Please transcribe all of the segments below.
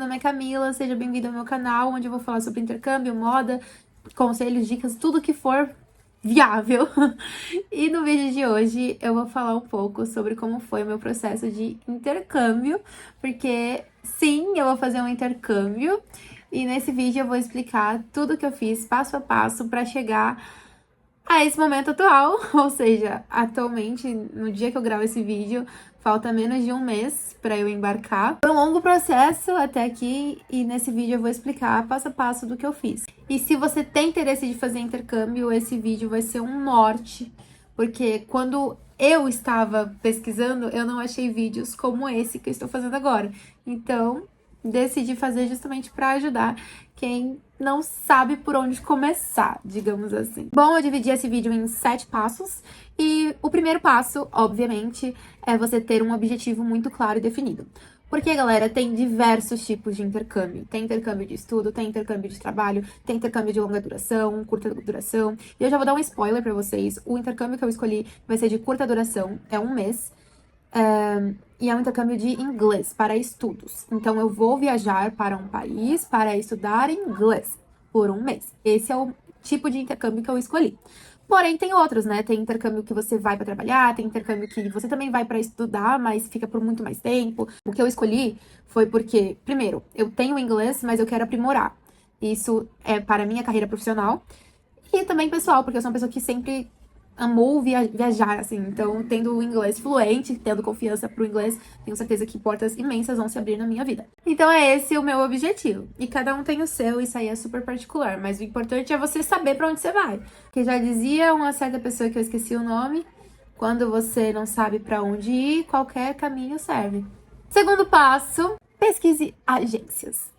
nome é Camila, seja bem-vindo ao meu canal, onde eu vou falar sobre intercâmbio, moda, conselhos, dicas, tudo que for viável. E no vídeo de hoje eu vou falar um pouco sobre como foi o meu processo de intercâmbio, porque sim, eu vou fazer um intercâmbio e nesse vídeo eu vou explicar tudo que eu fiz passo a passo para chegar a esse momento atual, ou seja, atualmente, no dia que eu gravo esse vídeo, falta menos de um mês para eu embarcar. Foi um longo processo até aqui e nesse vídeo eu vou explicar passo a passo do que eu fiz. E se você tem interesse de fazer intercâmbio, esse vídeo vai ser um norte, porque quando eu estava pesquisando, eu não achei vídeos como esse que eu estou fazendo agora. Então, decidi fazer justamente para ajudar quem não sabe por onde começar, digamos assim. Bom, eu dividi esse vídeo em 7 passos e o primeiro passo, obviamente, é você ter um objetivo muito claro e definido. Porque, galera, tem diversos tipos de intercâmbio. Tem intercâmbio de estudo, tem intercâmbio de trabalho, tem intercâmbio de longa duração, curta duração. E eu já vou dar um spoiler pra vocês. O intercâmbio que eu escolhi vai ser de curta duração, é um mês. E é um intercâmbio de inglês para estudos. Então, eu vou viajar para um país para estudar inglês por um mês. Esse é o tipo de intercâmbio que eu escolhi. Porém, tem outros, né? Tem intercâmbio que você vai para trabalhar, tem intercâmbio que você também vai para estudar, mas fica por muito mais tempo. O que eu escolhi foi porque, primeiro, eu tenho inglês, mas eu quero aprimorar. Isso é para a minha carreira profissional e também pessoal, porque eu sou uma pessoa que sempre amou viajar, assim. Então, tendo o inglês fluente, tendo confiança pro inglês, tenho certeza que portas imensas vão se abrir na minha vida. Então, é esse o meu objetivo. E cada um tem o seu, isso aí é super particular. Mas o importante é você saber pra onde você vai. Que já dizia uma certa pessoa que eu esqueci o nome, quando você não sabe pra onde ir, qualquer caminho serve. Segundo passo, pesquise agências.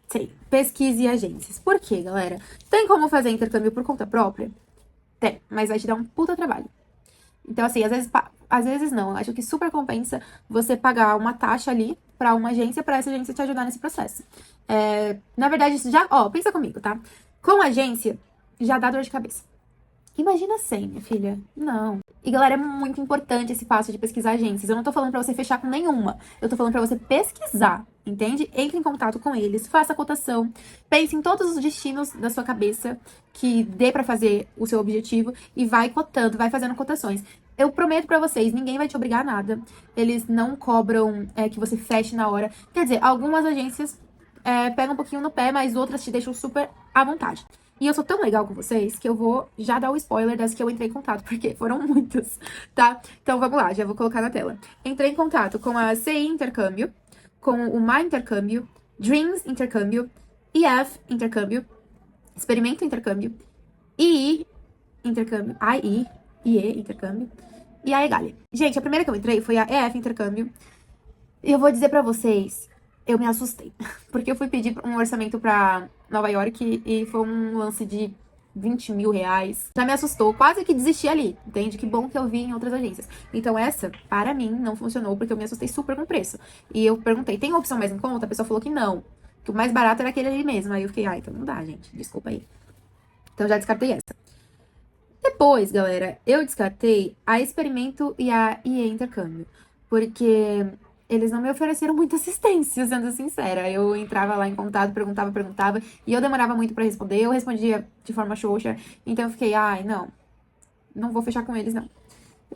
Sim, pesquise agências. Por quê, galera? Tem como fazer intercâmbio por conta própria? Tem, mas vai te dar um puta trabalho. Então, assim, às vezes não. Acho que super compensa você pagar uma taxa ali pra uma agência, pra essa agência te ajudar nesse processo. Na verdade, isso já... Ó, pensa comigo, tá? Com agência, já dá dor de cabeça. Imagina sem, minha filha. Não. E, galera, é muito importante esse passo de pesquisar agências. Eu não tô falando pra você fechar com nenhuma. Eu tô falando pra você pesquisar, entende? Entre em contato com eles, faça a cotação. Pense em todos os destinos da sua cabeça que dê pra fazer o seu objetivo e vai cotando, vai fazendo cotações. Eu prometo pra vocês, ninguém vai te obrigar a nada. Eles não cobram que você feche na hora. Quer dizer, algumas agências pegam um pouquinho no pé, mas outras te deixam super à vontade. E eu sou tão legal com vocês que eu vou já dar o spoiler das que eu entrei em contato, porque foram muitas, tá? Então vamos lá, já vou colocar na tela. Entrei em contato com a CI Intercâmbio, com o My Intercâmbio, Dreams Intercâmbio, EF Intercâmbio, Experimento Intercâmbio, II Intercâmbio, IE Intercâmbio e a Egali. Gente, a primeira que eu entrei foi a EF Intercâmbio. E eu vou dizer pra vocês, eu me assustei. Porque eu fui pedir um orçamento pra Nova York e foi um lance de 20 mil reais. Já me assustou, quase que desisti ali, entende? Que bom que eu vi em outras agências. Então essa, para mim, não funcionou porque eu me assustei super com o preço. E eu perguntei, tem opção mais em conta? A pessoa falou que não. Que o mais barato era aquele ali mesmo. Aí eu fiquei, então não dá, gente. Desculpa aí. Então já descartei essa. Depois, galera, eu descartei a Experimento e a IE Intercâmbio. Porque eles não me ofereceram muita assistência, sendo sincera. Eu entrava lá em contato, perguntava, e eu demorava muito pra responder, eu respondia de forma xoxa, então eu fiquei, não vou fechar com eles, não.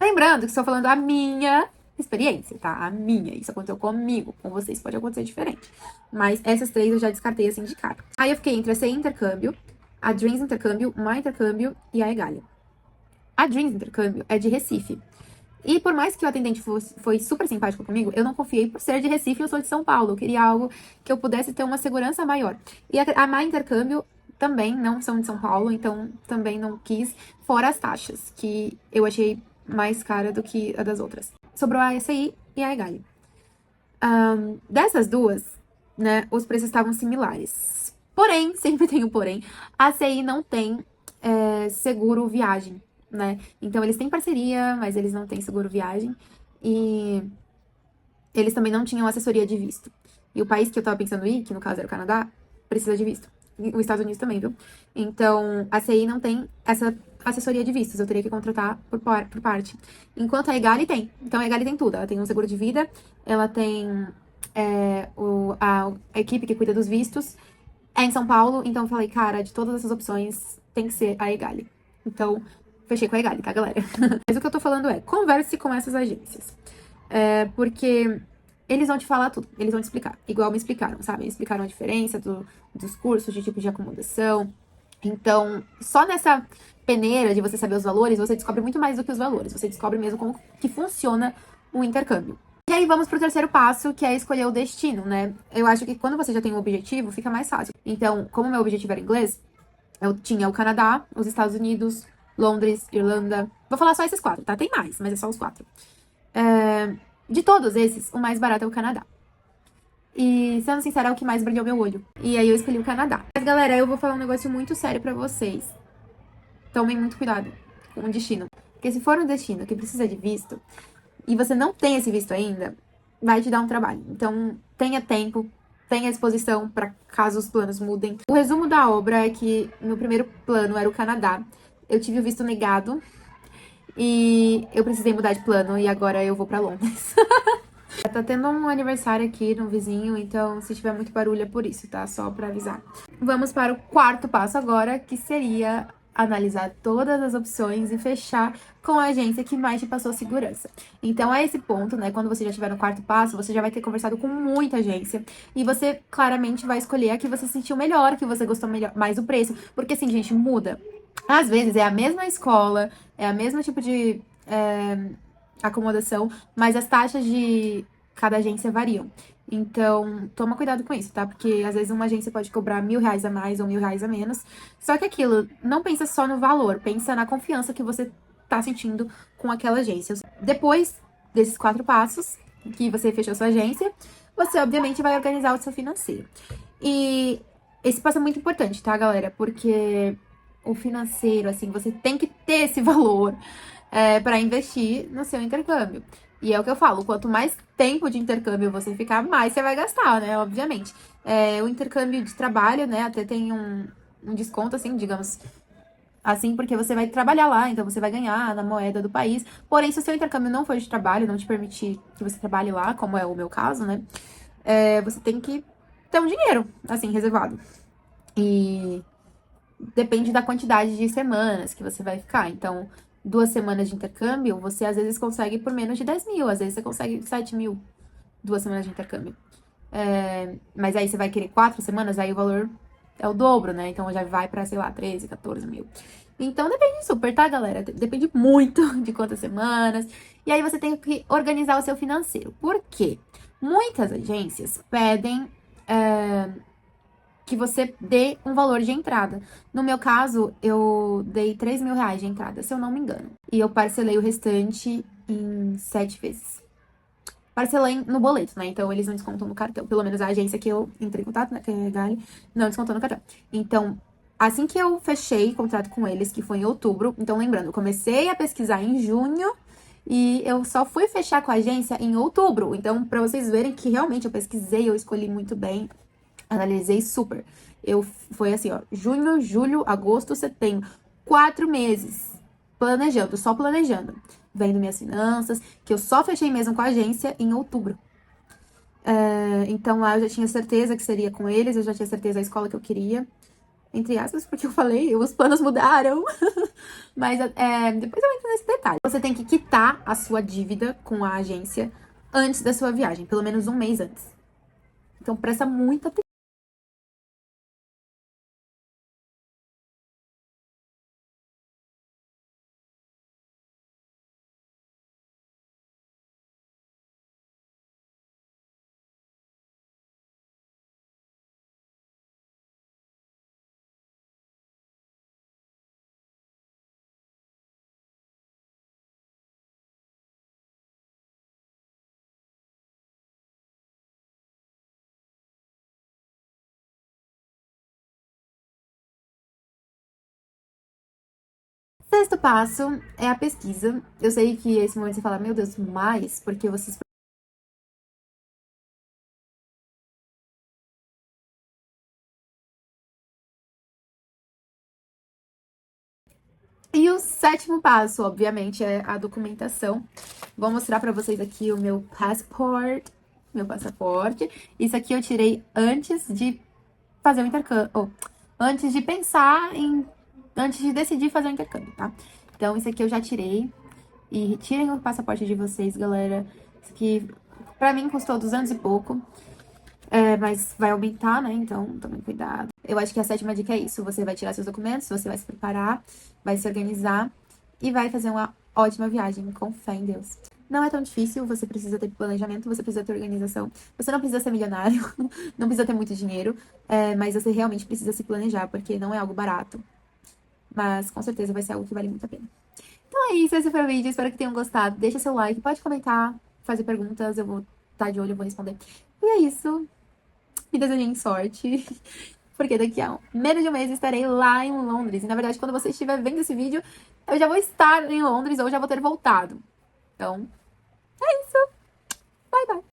Lembrando que estou falando a minha experiência, tá? A minha, isso aconteceu comigo, com vocês pode acontecer diferente. Mas essas 3 eu já descartei assim de cara. Aí eu fiquei entre a CI Intercâmbio, a Dreams Intercâmbio, My Intercâmbio e a Egalia. A Dreams Intercâmbio é de Recife. E por mais que o atendente foi super simpático comigo, eu não confiei por ser de Recife e eu sou de São Paulo. Eu queria algo que eu pudesse ter uma segurança maior. E a My Intercâmbio também não são de São Paulo, então também não quis, fora as taxas, que eu achei mais cara do que a das outras. Sobrou a SI e a Egali. Dessas duas, né, os preços estavam similares. Porém, sempre tem um porém, a CI não tem seguro viagem, né? Então, eles têm parceria, mas eles não têm seguro viagem. E eles também não tinham assessoria de visto. E o país que eu tava pensando em ir, que no caso era o Canadá, precisa de visto. E os Estados Unidos também, viu? Então, a CI não tem essa assessoria de vistos. Eu teria que contratar por parte. Enquanto a Egali tem. Então, a Egali tem tudo. Ela tem um seguro de vida, ela tem a equipe que cuida dos vistos é em São Paulo, então eu falei, cara, de todas essas opções, tem que ser a Egali. Então, fechei com a Egali, tá, galera? Mas o que eu tô falando é, converse com essas agências. Porque eles vão te falar tudo, eles vão te explicar. Igual me explicaram, sabe? Me explicaram a diferença dos cursos, de tipo de acomodação. Então, só nessa peneira de você saber os valores, você descobre muito mais do que os valores. Você descobre mesmo como que funciona o intercâmbio. E aí vamos pro terceiro passo, que é escolher o destino, né? Eu acho que quando você já tem um objetivo, fica mais fácil. Então, como meu objetivo era inglês, eu tinha o Canadá, os Estados Unidos, Londres, Irlanda. Vou falar só esses 4, tá? Tem mais, mas é só os 4. De todos esses, o mais barato é o Canadá. E, sendo sincera, é o que mais brilhou meu olho. E aí eu escolhi o Canadá. Mas, galera, eu vou falar um negócio muito sério pra vocês. Tomem muito cuidado com o destino. Porque se for um destino que precisa de visto, e você não tem esse visto ainda, vai te dar um trabalho. Então, tenha tempo, tenha disposição para caso os planos mudem. O resumo da obra é que no primeiro plano era o Canadá. Eu tive o visto negado e eu precisei mudar de plano e agora eu vou para Londres. Tá tendo um aniversário aqui no vizinho, então se tiver muito barulho é por isso, tá? Só pra avisar. Vamos para o quarto passo agora, que seria analisar todas as opções e fechar com a agência que mais te passou segurança. Então, a esse ponto, né, quando você já estiver no quarto passo, você já vai ter conversado com muita agência e você claramente vai escolher a que você sentiu melhor, a que você gostou melhor, mais do preço, porque assim, gente, muda. Às vezes é a mesma escola, é a mesma tipo de acomodação, mas as taxas de cada agência variam. Então, toma cuidado com isso, tá? Porque às vezes uma agência pode cobrar R$ 1.000 a mais ou R$ 1.000 a menos. Só que aquilo, não pensa só no valor, pensa na confiança que você tá sentindo com aquela agência. Depois desses 4 passos, que você fechou sua agência, você obviamente vai organizar o seu financeiro. E esse passo é muito importante, tá, galera? Porque o financeiro, assim, você tem que ter esse valor para investir no seu intercâmbio. E é o que eu falo, quanto mais tempo de intercâmbio você ficar, mais você vai gastar, né? Obviamente. O intercâmbio de trabalho, né? Até tem um desconto, assim, digamos assim, porque você vai trabalhar lá, então você vai ganhar na moeda do país. Porém, se o seu intercâmbio não for de trabalho, não te permitir que você trabalhe lá, como é o meu caso, né? Você tem que ter um dinheiro, assim, reservado. E depende da quantidade de semanas que você vai ficar. Então, 2 semanas de intercâmbio, você às vezes consegue por menos de 10 mil, às vezes você consegue 7 mil, 2 semanas de intercâmbio. Mas aí você vai querer 4 semanas, aí o valor é o dobro, né? Então já vai pra, sei lá, 13, 14 mil. Então depende super, tá, galera? Depende muito de quantas semanas. E aí você tem que organizar o seu financeiro. Por quê? Muitas agências pedem que você dê um valor de entrada. No meu caso, eu dei R$ 3.000 de entrada, se eu não me engano. E eu parcelei o restante em 7 vezes. Parcelei no boleto, né? Então, eles não descontam no cartão. Pelo menos a agência que eu entrei em contato, né? Que é a Gali, não descontou no cartão. Então, assim que eu fechei contrato com eles, que foi em outubro. Então, lembrando, eu comecei a pesquisar em junho e eu só fui fechar com a agência em outubro. Então, pra vocês verem que realmente eu pesquisei, eu escolhi muito bem. Analisei super. Foi assim, ó, junho, julho, agosto, setembro. 4 meses planejando, só planejando. Vendo minhas finanças, que eu só fechei mesmo com a agência em outubro. Então lá eu já tinha certeza que seria com eles, eu já tinha certeza da escola que eu queria. Entre aspas, porque eu falei, os planos mudaram. Mas depois eu entro nesse detalhe. Você tem que quitar a sua dívida com a agência antes da sua viagem, pelo menos um mês antes. Então presta muita atenção. Sexto passo é a pesquisa. Eu sei que esse momento você fala, meu Deus, mais, porque vocês. E o sétimo passo, obviamente, é a documentação. Vou mostrar pra vocês aqui o meu passport. meu passaporte. Isso aqui eu tirei antes de fazer o intercâmbio, ou antes de pensar em, antes de decidir fazer o intercâmbio, tá? Então, isso aqui eu já tirei. E tirem o passaporte de vocês, galera. Isso aqui, pra mim, custou 200 e pouco. Mas vai aumentar, né? Então, tomem cuidado. Eu acho que a sétima dica é isso. Você vai tirar seus documentos, você vai se preparar, vai se organizar e vai fazer uma ótima viagem, com fé em Deus. Não é tão difícil, você precisa ter planejamento, você precisa ter organização. Você não precisa ser milionário, não precisa ter muito dinheiro, mas você realmente precisa se planejar, porque não é algo barato. Mas com certeza vai ser algo que vale muito a pena. Então é isso, esse foi o vídeo, espero que tenham gostado. Deixa seu like, pode comentar, fazer perguntas, eu vou estar de olho, eu vou responder. E é isso, me desejem sorte, porque daqui a menos de um mês estarei lá em Londres. E na verdade, quando você estiver vendo esse vídeo, eu já vou estar em Londres ou já vou ter voltado. Então, é isso. Bye, bye.